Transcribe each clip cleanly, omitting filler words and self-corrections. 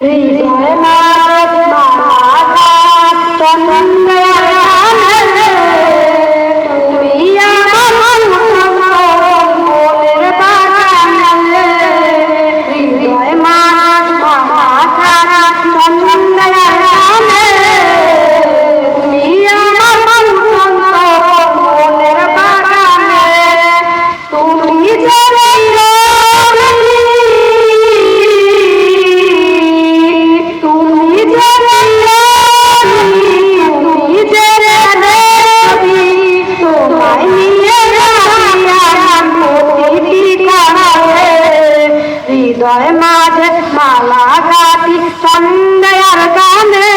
হৃদয় মাঝ মালা চন্দনের গানে তুমি আমার মনের বাগানে হৃদয় মাঝ মালা চন্দনের গানে তুমি আমার মনের বাগানে তুমি যে হৃদয় মাঝে মালা গাতি সন্ধ্যার গানে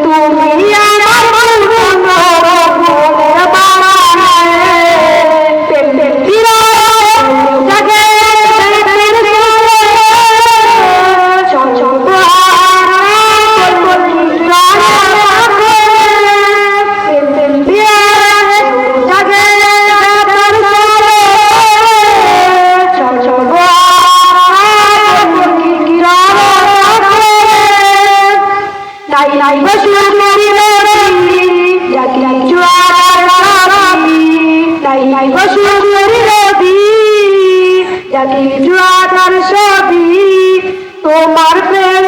তুমি আমার মনের বাগানে জাগে নাই বসুর রবি জাতি জোয়ার নাই বসুর রবি জাতি জোয়ার ছবি তোমার প্রেম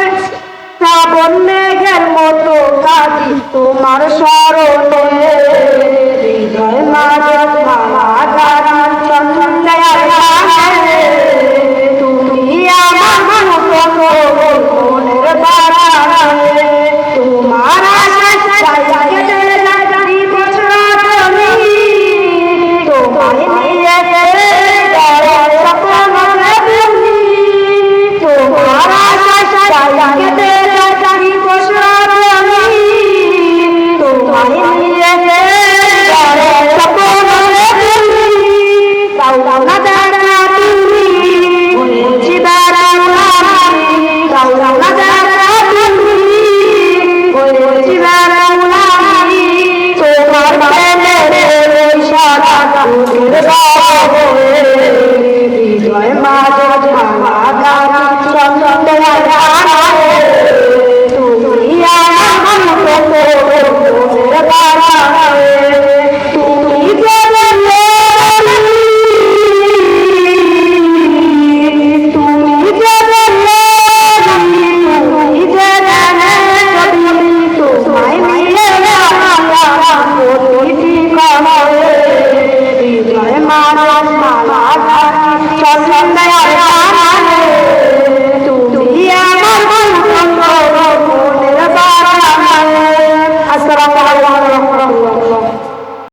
শ্রাবণ মেঘের মতো কাটি তোমার স্মরণে হৃদয় মাঝে মালা গানা চন্দনের গানে তুমি আমার মনের বাগানে তোমার আশায় জানি বছর তোমায় নিয়ে স্বপ্ন তোমার আশায় জানি বছর তোমায় নিয়ে স্বপ্ন দাও না দাঁড়া তুমি বলেছি দাঁড়া দাও না দাঁড়া তুমি বলেছি দাঁড়া তোমার প্রেমের সাদা হৃদয় মাঝে মালা গানা চন্দনের গানে তুমি আমার মনের বাগানে তুমি আসসালামু আলাইকুম ওয়া রাহমাতুল্লাহ।